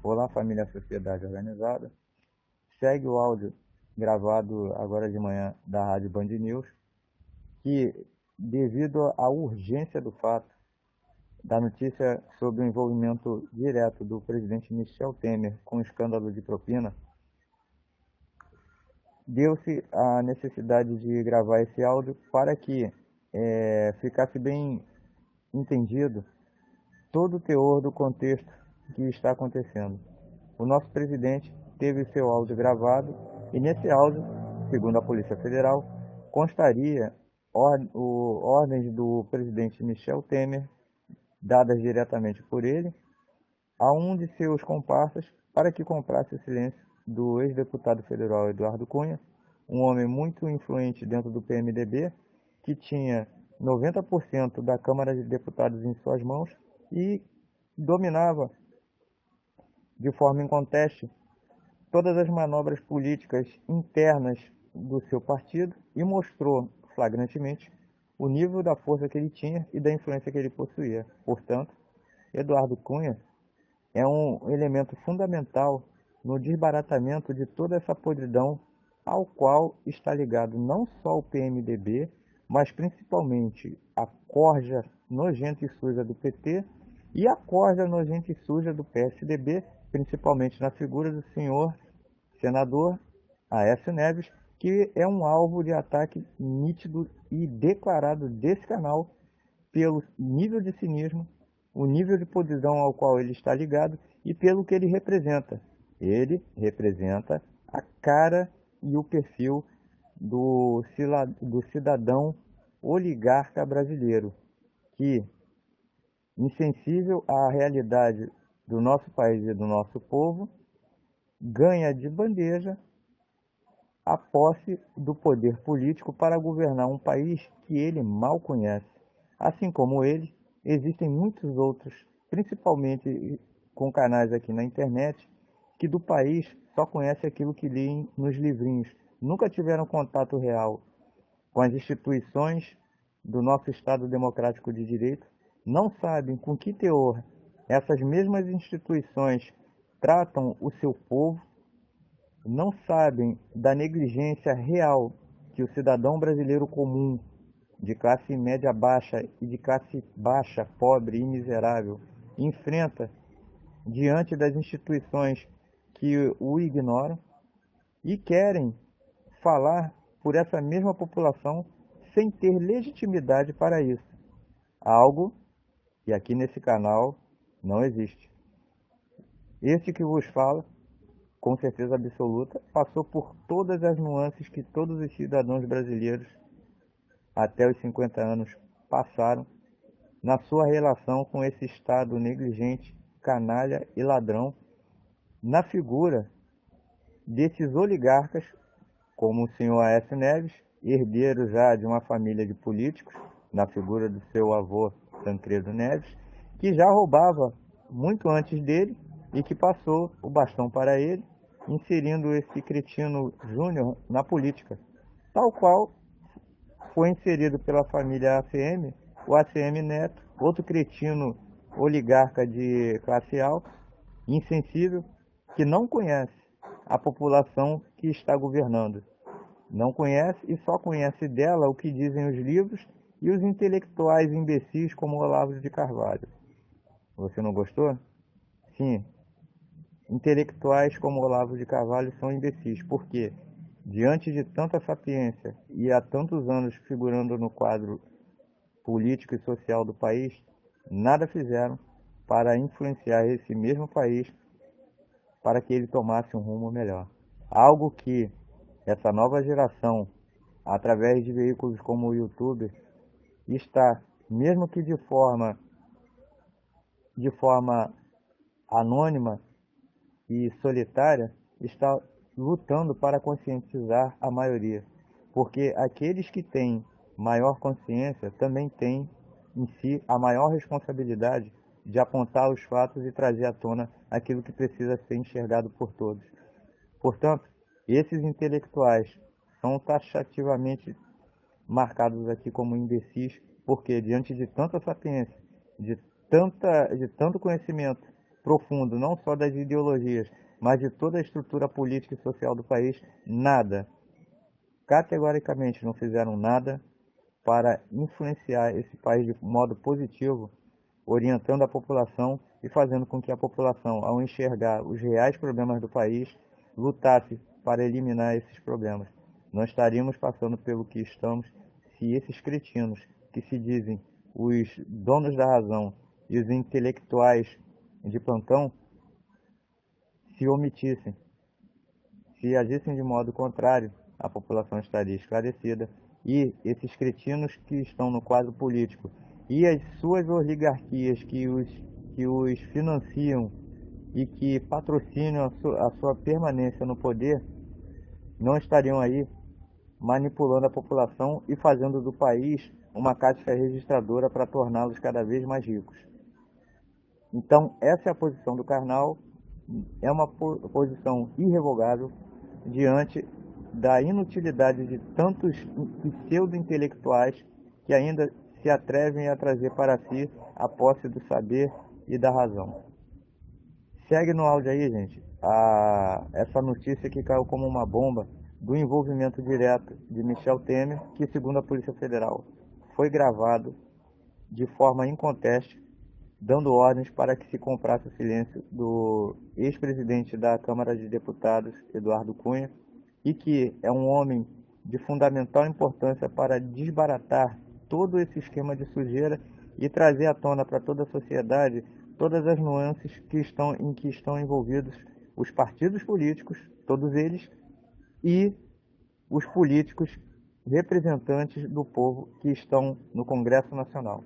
Olá, família Sociedade Organizada. Segue o áudio gravado agora de manhã da Rádio Band News, que, devido à urgência do fato, da notícia sobre o envolvimento direto do presidente Michel Temer com o escândalo de propina, deu-se a necessidade de gravar esse áudio para que ficasse bem entendido todo o teor do contexto que está acontecendo. O nosso presidente teve seu áudio gravado e nesse áudio, segundo a Polícia Federal, constaria ordens do presidente Michel Temer, dadas diretamente por ele, a um de seus comparsas para que comprasse o silêncio do ex-deputado federal Eduardo Cunha, um homem muito influente dentro do PMDB, que tinha 90% da Câmara de Deputados em suas mãos e dominava de forma inconteste todas as manobras políticas internas do seu partido e mostrou flagrantemente o nível da força que ele tinha e da influência que ele possuía. Portanto, Eduardo Cunha é um elemento fundamental no desbaratamento de toda essa podridão ao qual está ligado não só o PMDB, mas principalmente a corja nojenta e suja do PT e a corja nojenta e suja do PSDB, principalmente na figura do senhor senador Aécio Neves, que é um alvo de ataque nítido e declarado desse canal pelo nível de cinismo, o nível de podridão ao qual ele está ligado e pelo que ele representa. Ele representa a cara e o perfil do cidadão oligarca brasileiro, que, insensível à realidade do nosso país e do nosso povo, ganha de bandeja a posse do poder político para governar um país que ele mal conhece. Assim como ele, existem muitos outros, principalmente com canais aqui na internet, que do país só conhecem aquilo que leem nos livrinhos, nunca tiveram contato real com as instituições do nosso Estado Democrático de Direito, não sabem com que teor essas mesmas instituições tratam o seu povo, não sabem da negligência real que o cidadão brasileiro comum, de classe média baixa e de classe baixa, pobre e miserável, enfrenta diante das instituições que o ignoram e querem falar por essa mesma população sem ter legitimidade para isso. Algo que aqui nesse canal não existe. Este que vos fala, com certeza absoluta, passou por todas as nuances que todos os cidadãos brasileiros até os 50 anos passaram na sua relação com esse Estado negligente, canalha e ladrão, na figura desses oligarcas, como o senhor Aécio Neves, herdeiro já de uma família de políticos, na figura do seu avô Tancredo Neves, que já roubava muito antes dele e que passou o bastão para ele, inserindo esse cretino júnior na política, tal qual foi inserido pela família ACM, o ACM Neto, outro cretino oligarca de classe alta, insensível, que não conhece a população que está governando. Não conhece e só conhece dela o que dizem os livros e os intelectuais imbecis como Olavo de Carvalho. Você não gostou? Sim. Intelectuais como Olavo de Carvalho são imbecis, porque, diante de tanta sapiência e há tantos anos figurando no quadro político e social do país, nada fizeram para influenciar esse mesmo país para que ele tomasse um rumo melhor. Algo que essa nova geração, através de veículos como o YouTube, está, mesmo que de forma anônima e solitária, está lutando para conscientizar a maioria. Porque aqueles que têm maior consciência também têm em si a maior responsabilidade de apontar os fatos e trazer à tona aquilo que precisa ser enxergado por todos. Portanto, esses intelectuais são taxativamente marcados aqui como imbecis, porque diante de tanta sapiência, de tanto conhecimento profundo, não só das ideologias, mas de toda a estrutura política e social do país, nada, categoricamente não fizeram nada para influenciar esse país de modo positivo, orientando a população e fazendo com que a população, ao enxergar os reais problemas do país, lutasse para eliminar esses problemas. Não estaríamos passando pelo que estamos se esses cretinos que se dizem os donos da razão e os intelectuais de plantão se omitissem. Se agissem de modo contrário, a população estaria esclarecida e esses cretinos que estão no quadro político e as suas oligarquias que os financiam e que patrocinam a sua permanência no poder não estariam aí manipulando a população e fazendo do país uma caixa registradora para torná-los cada vez mais ricos. Então, essa é a posição do Karnal, é uma posição irrevogável diante da inutilidade de tantos pseudo-intelectuais que ainda se atrevem a trazer para si a posse do saber e da razão. Segue no áudio aí, gente, essa notícia que caiu como uma bomba do envolvimento direto de Michel Temer, que, segundo a Polícia Federal, foi gravado de forma inconteste, dando ordens para que se comprasse o silêncio do ex-presidente da Câmara de Deputados, Eduardo Cunha, e que é um homem de fundamental importância para desbaratar todo esse esquema de sujeira e trazer à tona para toda a sociedade todas as nuances em que estão envolvidos os partidos políticos, todos eles, e os políticos representantes do povo que estão no Congresso Nacional.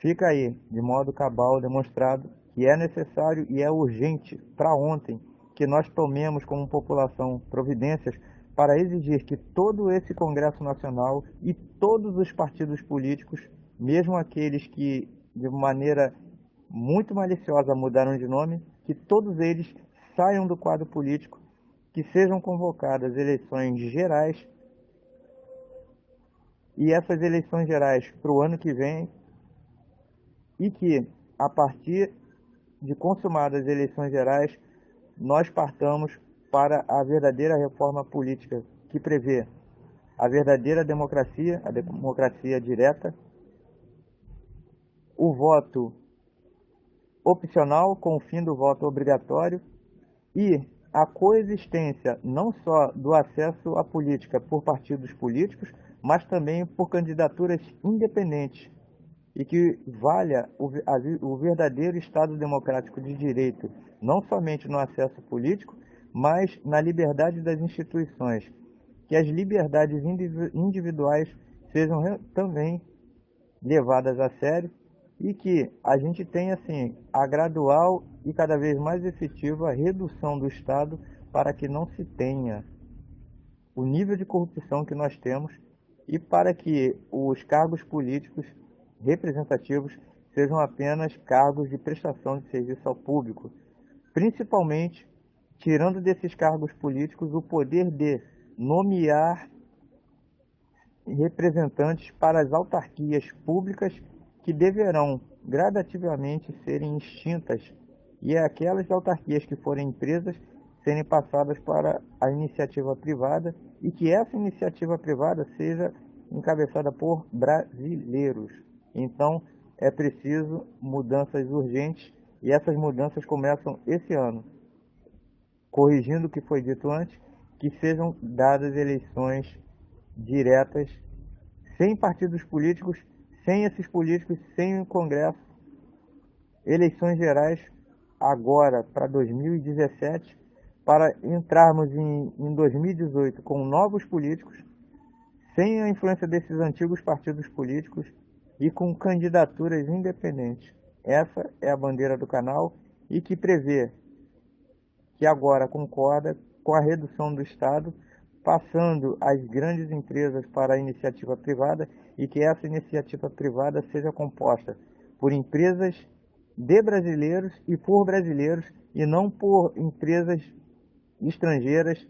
Fica aí, de modo cabal, demonstrado que é necessário e é urgente para ontem que nós tomemos como população providências para exigir que todo esse Congresso Nacional e todos os partidos políticos, mesmo aqueles que de maneira muito maliciosa mudaram de nome, que todos eles saiam do quadro político, que sejam convocadas eleições gerais e essas eleições gerais para o ano que vem, e que, a partir de consumadas as eleições gerais, nós partamos para a verdadeira reforma política que prevê a verdadeira democracia, a democracia direta, o voto opcional com o fim do voto obrigatório e a coexistência não só do acesso à política por partidos políticos, mas também por candidaturas independentes, e que valha o verdadeiro Estado democrático de direito, não somente no acesso político, mas na liberdade das instituições, que as liberdades individuais sejam também levadas a sério e que a gente tenha, assim, a gradual e cada vez mais efetiva redução do Estado para que não se tenha o nível de corrupção que nós temos e para que os cargos políticos representativos sejam apenas cargos de prestação de serviço ao público, principalmente tirando desses cargos políticos o poder de nomear representantes para as autarquias públicas que deverão gradativamente serem extintas e aquelas autarquias que forem empresas serem passadas para a iniciativa privada e que essa iniciativa privada seja encabeçada por brasileiros. Então, é preciso mudanças urgentes e essas mudanças começam esse ano. Corrigindo o que foi dito antes, que sejam dadas eleições diretas, sem partidos políticos, sem esses políticos, sem o Congresso. Eleições gerais agora para 2017, para entrarmos em 2018 com novos políticos, sem a influência desses antigos partidos políticos e com candidaturas independentes. Essa é a bandeira do canal e que prevê que agora concorda com a redução do Estado, passando as grandes empresas para a iniciativa privada e que essa iniciativa privada seja composta por empresas de brasileiros e por brasileiros e não por empresas estrangeiras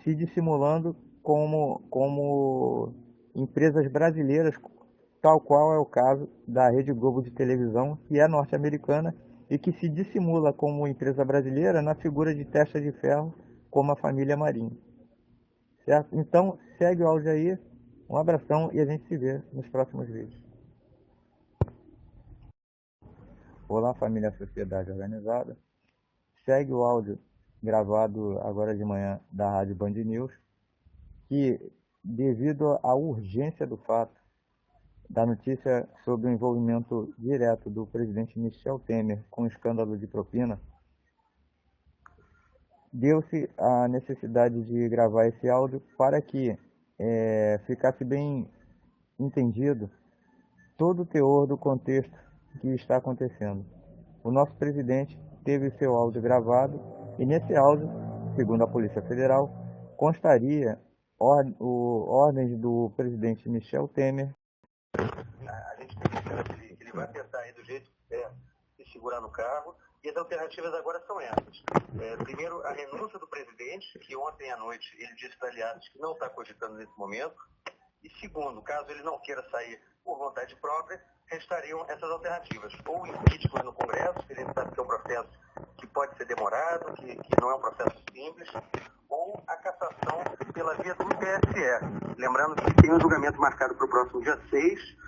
se dissimulando como empresas brasileiras, tal qual é o caso da Rede Globo de televisão, que é norte-americana e que se dissimula como empresa brasileira na figura de testa de ferro, como a família Marinho. Certo? Então, segue o áudio aí, um abração e a gente se vê nos próximos vídeos. Olá, família Sociedade Organizada. Segue o áudio gravado agora de manhã da Rádio Band News, que, devido à urgência do fato, da notícia sobre o envolvimento direto do presidente Michel Temer com o escândalo de propina, deu-se a necessidade de gravar esse áudio para que ficasse bem entendido todo o teor do contexto que está acontecendo. O nosso presidente teve o seu áudio gravado e nesse áudio, segundo a Polícia Federal, constaria ordens do presidente Michel Temer. A gente tem certeza que ele vai tentar aí do jeito que é, se segurar no cargo, e as alternativas agora são essas. Primeiro, a renúncia do presidente, que ontem à noite ele disse para aliados que não está cogitando nesse momento, e segundo, caso ele não queira sair por vontade própria, restariam essas alternativas, ou impeachment no Congresso, que ele sabe que é um processo que pode ser demorado, que não é um processo simples, ou a cassação pela via do TSE. Lembrando que tem um julgamento marcado para o próximo dia 6,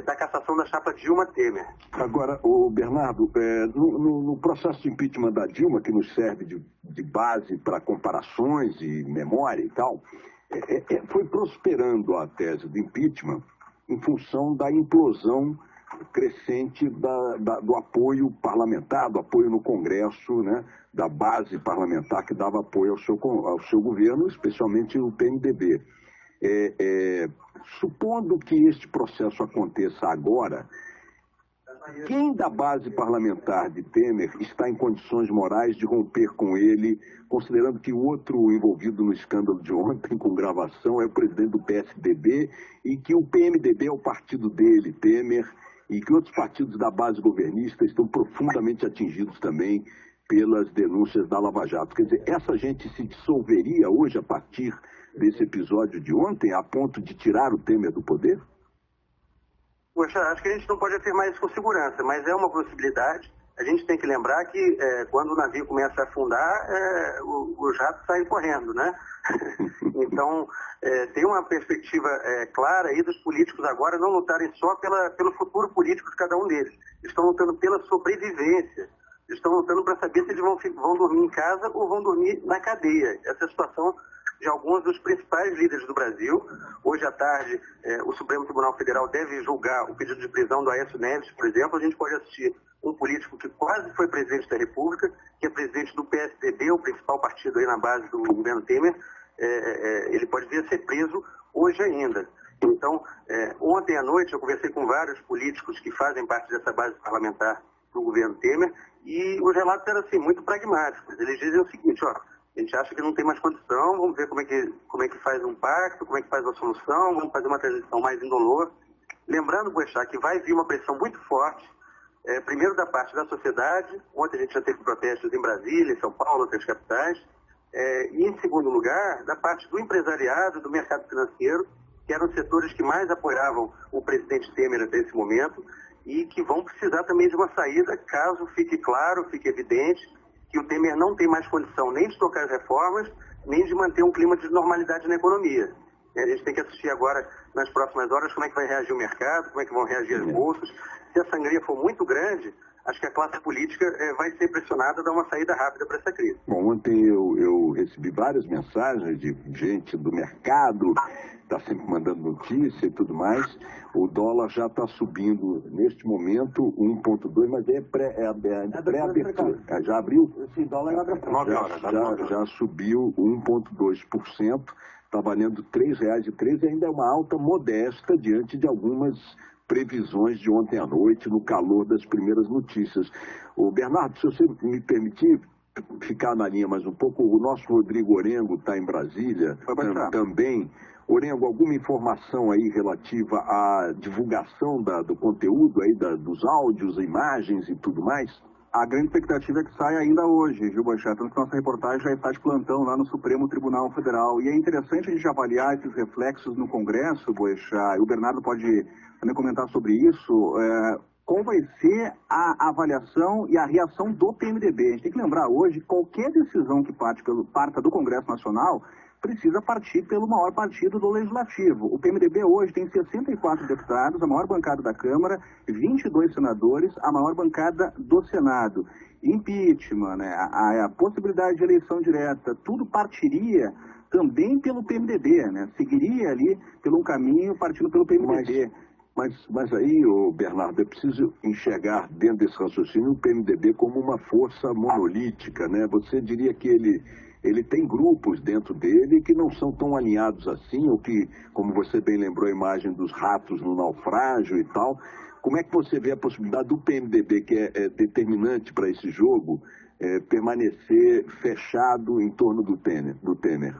da cassação da chapa Dilma Temer. Agora, Bernardo, no processo de impeachment da Dilma, que nos serve de base para comparações e memória e tal, foi prosperando a tese do impeachment em função da implosão crescente do apoio parlamentar, do apoio no Congresso, né, da base parlamentar que dava apoio ao seu governo, especialmente o PMDB. Supondo que este processo aconteça agora, quem da base parlamentar de Temer está em condições morais de romper com ele, considerando que o outro envolvido no escândalo de ontem com gravação é o presidente do PSDB e que o PMDB é o partido dele, Temer, e que outros partidos da base governista estão profundamente atingidos também pelas denúncias da Lava Jato? Quer dizer, essa gente se dissolveria hoje a partir desse episódio de ontem, a ponto de tirar o Temer do poder? Poxa, acho que a gente não pode afirmar isso com segurança, mas é uma possibilidade. A gente tem que lembrar que quando o navio começa a afundar, os jatos saem correndo, né? Então, tem uma perspectiva clara aí dos políticos agora não lutarem só pelo futuro político de cada um deles. Eles estão lutando pela sobrevivência. Eles estão lutando para saber se eles vão dormir em casa ou vão dormir na cadeia. Essa é a situação de alguns dos principais líderes do Brasil. Hoje à tarde, o Supremo Tribunal Federal deve julgar o pedido de prisão do Aécio Neves, por exemplo. A gente pode assistir um político que quase foi presidente da República, que é presidente do PSDB, o principal partido aí na base do governo Temer. Ele pode vir a ser preso hoje ainda. Então, ontem à noite eu conversei com vários políticos que fazem parte dessa base parlamentar do governo Temer, e os relatos eram assim, muito pragmáticos. Eles dizem o seguinte, ó, a gente acha que não tem mais condição, vamos ver como é que faz um pacto, como é que faz uma solução, vamos fazer uma transição mais indolor. Lembrando, Boechat, que vai vir uma pressão muito forte, primeiro da parte da sociedade, ontem a gente já teve protestos em Brasília, em São Paulo, outras capitais, e em segundo lugar, da parte do empresariado, do mercado financeiro, que eram os setores que mais apoiavam o presidente Temer até esse momento, e que vão precisar também de uma saída, caso fique claro, fique evidente, que o Temer não tem mais condição nem de tocar as reformas, nem de manter um clima de normalidade na economia. A gente tem que assistir agora, nas próximas horas, como é que vai reagir o mercado, como é que vão reagir as bolsas. Se a sangria for muito grande, acho que a classe política vai ser pressionada a dar uma saída rápida para essa crise. Bom, ontem eu recebi várias mensagens de gente do mercado, está sempre mandando notícia e tudo mais. O dólar já está subindo, neste momento, 1,2, mas é pré-abertura. Já abriu? Sim, dólar é abertura. 9 horas. Já subiu 1,2%, está valendo R$ 3,13, ainda é uma alta modesta diante de algumas previsões de ontem à noite, no calor das primeiras notícias. O Bernardo, se você me permitir ficar na linha mais um pouco, o nosso Rodrigo Orengo está em Brasília também. Orengo, alguma informação aí relativa à divulgação do conteúdo aí, dos áudios, imagens e tudo mais? A grande expectativa é que saia ainda hoje, viu, Boechat? Tanto que nossa reportagem já está de plantão lá no Supremo Tribunal Federal. E é interessante a gente avaliar esses reflexos no Congresso, Boechat. E o Bernardo pode também comentar sobre isso. qual vai ser a avaliação e a reação do PMDB. A gente tem que lembrar hoje, qualquer decisão que parta do Congresso Nacional precisa partir pelo maior partido do Legislativo. O PMDB hoje tem 64 deputados, a maior bancada da Câmara, 22 senadores, a maior bancada do Senado. Impeachment, né, a possibilidade de eleição direta, tudo partiria também pelo PMDB, né? Seguiria ali por um caminho partindo pelo PMDB. Mas aí, Bernardo, é preciso enxergar dentro desse raciocínio o PMDB como uma força monolítica, né? Você diria que ele tem grupos dentro dele que não são tão alinhados assim, ou que, como você bem lembrou a imagem dos ratos no naufrágio e tal. Como é que você vê a possibilidade do PMDB, que é determinante para esse jogo, permanecer fechado em torno do Temer?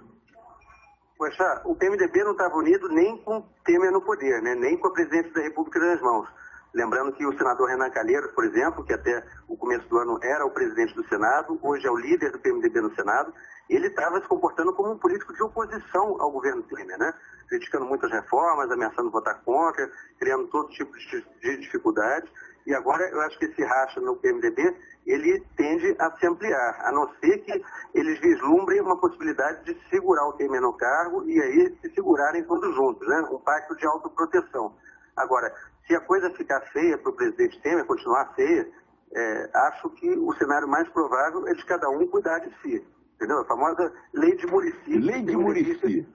Poxa, o PMDB não estava unido nem com Temer no poder, né? Nem com a presidência da República nas mãos. Lembrando que o senador Renan Calheiros, por exemplo, que até o começo do ano era o presidente do Senado, hoje é o líder do PMDB no Senado, ele estava se comportando como um político de oposição ao governo Temer, né? Criticando muitas reformas, ameaçando votar contra, criando todo tipo de dificuldades. E agora eu acho que esse racha no PMDB, ele tende a se ampliar, a não ser que eles vislumbrem uma possibilidade de segurar o Temer no cargo e aí se segurarem todos juntos, né? Um pacto de autoproteção. Agora, se a coisa ficar feia para o presidente Temer, continuar feia, acho que o cenário mais provável é de cada um cuidar de si. Entendeu? A famosa lei de Muricy. Lei de Muricy.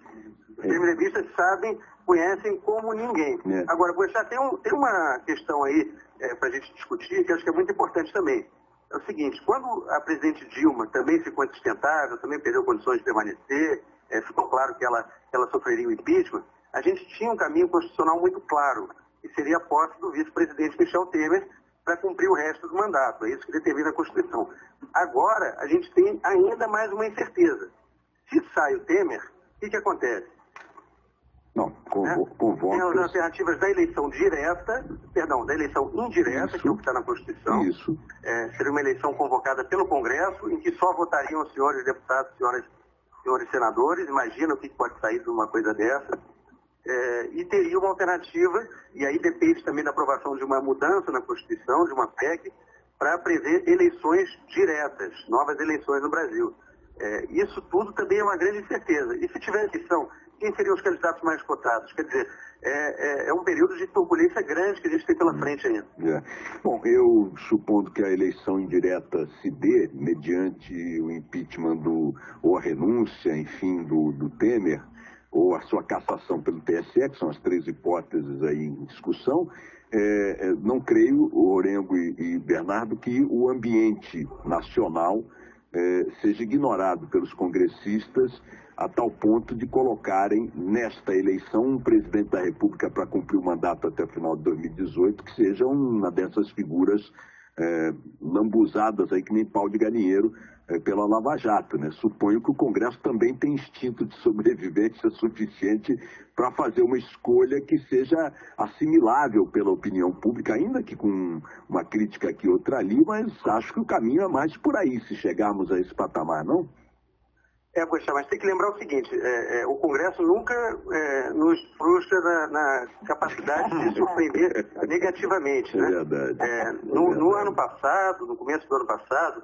Os PMDBistas sabem, conhecem como ninguém. Agora, tem uma questão aí para a gente discutir que acho que é muito importante também. É o seguinte, quando a presidente Dilma também ficou insustentável, também perdeu condições de permanecer, ficou claro que ela sofreria o impeachment, a gente tinha um caminho constitucional muito claro, que seria a posse do vice-presidente Michel Temer para cumprir o resto do mandato. É isso que determina a Constituição. Agora, a gente tem ainda mais uma incerteza. Se sai o Temer, o que acontece? Não, com tem as alternativas da eleição da eleição indireta, que é o que está na Constituição. Isso. Seria uma eleição convocada pelo Congresso, em que só votariam os senhores deputados, senhores senadores. Imagina o que pode sair de uma coisa dessa. E teria uma alternativa, e aí depende também da aprovação de uma mudança na Constituição, de uma PEC, para prever eleições diretas, novas eleições no Brasil. Isso tudo também é uma grande incerteza. E se tiver eleição, quem seriam os candidatos mais cotados? Quer dizer, é um período de turbulência grande que a gente tem pela frente ainda. Bom, eu supondo que a eleição indireta se dê mediante o impeachment ou a renúncia, enfim, do Temer, ou a sua cassação pelo TSE, que são as três hipóteses aí em discussão, não creio, Orengo e Bernardo, que o ambiente nacional seja ignorado pelos congressistas a tal ponto de colocarem nesta eleição um presidente da República para cumprir o mandato até o final de 2018, que seja uma dessas figuras lambuzadas aí que nem pau de galinheiro pela Lava Jato, né? Suponho que o Congresso também tem instinto de sobrevivência suficiente para fazer uma escolha que seja assimilável pela opinião pública, ainda que com uma crítica aqui e outra ali, mas acho que o caminho é mais por aí, se chegarmos a esse patamar, não? Poxa, mas tem que lembrar o seguinte, o Congresso nunca nos frustra na capacidade de surpreender negativamente, né? É verdade. No ano passado, no começo do ano passado,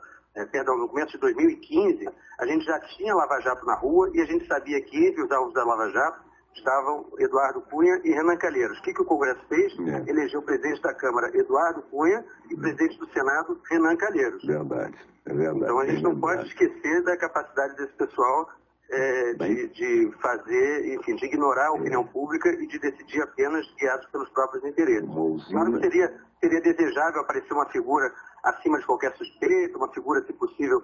no começo de 2015, a gente já tinha Lava Jato na rua e a gente sabia que entre os alvos da Lava Jato estavam Eduardo Cunha e Renan Calheiros. O que o Congresso fez? Elegeu o presidente da Câmara, Eduardo Cunha, e o presidente do Senado, Renan Calheiros. Verdade, é verdade. Então a gente não pode esquecer da capacidade desse pessoal de fazer, enfim, de ignorar a opinião pública e de decidir apenas guiados pelos próprios interesses. Claro que seria desejável aparecer uma figura acima de qualquer suspeita, uma figura, se possível,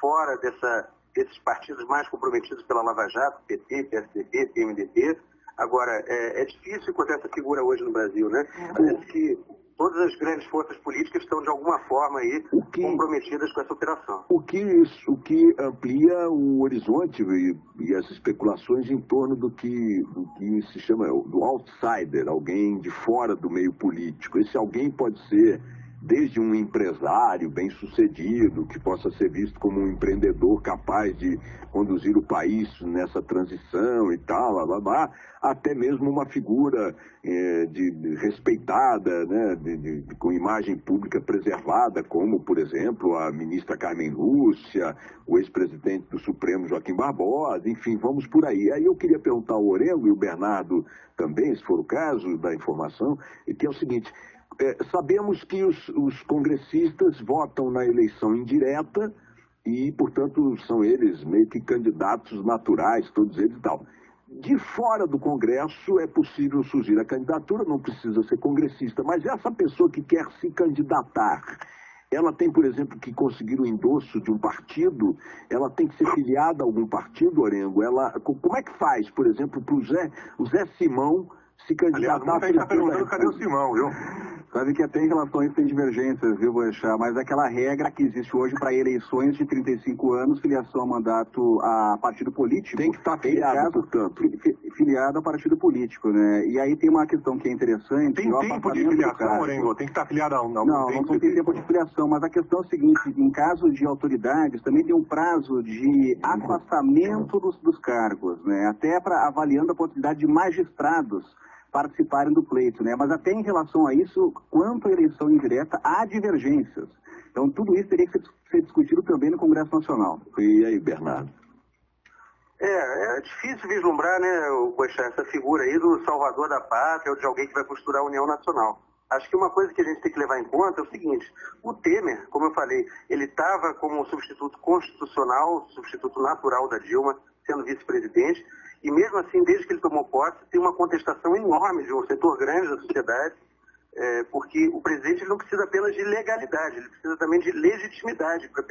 fora desses partidos mais comprometidos pela Lava Jato, PT, PSDB, PMDB. Agora, é difícil encontrar essa figura hoje no Brasil, né? Parece que todas as grandes forças políticas estão, de alguma forma, aí, comprometidas com essa operação. O que amplia o horizonte e as especulações em torno do que se chama do outsider, alguém de fora do meio político. Esse alguém pode ser desde um empresário bem-sucedido, que possa ser visto como um empreendedor capaz de conduzir o país nessa transição e tal, blá, blá, blá, até mesmo uma figura respeitada, né, com imagem pública preservada, como, por exemplo, a ministra Carmen Lúcia, o ex-presidente do Supremo Joaquim Barbosa, enfim, vamos por aí. Aí eu queria perguntar ao Orengo e o Bernardo também, se for o caso da informação, que é o seguinte: sabemos que os congressistas votam na eleição indireta e, portanto, são eles meio que candidatos naturais, todos eles e tal. De fora do Congresso é possível surgir a candidatura, não precisa ser congressista, mas essa pessoa que quer se candidatar, ela tem, por exemplo, que conseguir o endosso de um partido, ela tem que ser filiada a algum partido, Orengo? Como é que faz, por exemplo, para o Zé Simão se candidatar? Aliás, muita gente está perguntando cadê o Simão, viu? Sabe que até em relação a isso tem divergências, viu, Boechat? Mas aquela regra que existe hoje para eleições de 35 anos, filiação a mandato a partido político... Tem que estar filiado, portanto. Filiado a partido político, né? E aí tem uma questão que é interessante... Tem tempo de filiação, Orengo? Tem que estar filiado a algum tempo? Não tem tempo de filiação, mas a questão é a seguinte: em caso de autoridades, também tem um prazo de afastamento dos cargos, né? Até avaliando a possibilidade de magistrados participarem do pleito, né? Mas até em relação a isso, quanto à eleição indireta, há divergências. Então tudo isso teria que ser discutido também no Congresso Nacional. E aí, Bernardo? É difícil vislumbrar, né, essa figura aí do salvador da pátria ou de alguém que vai costurar a União Nacional. Acho que uma coisa que a gente tem que levar em conta é o seguinte: o Temer, como eu falei, ele estava como substituto constitucional, substituto natural da Dilma, sendo vice-presidente, e mesmo assim, desde que ele tomou posse, tem uma contestação enorme de um setor grande da sociedade, porque o presidente ele não precisa apenas de legalidade, ele precisa também de legitimidade para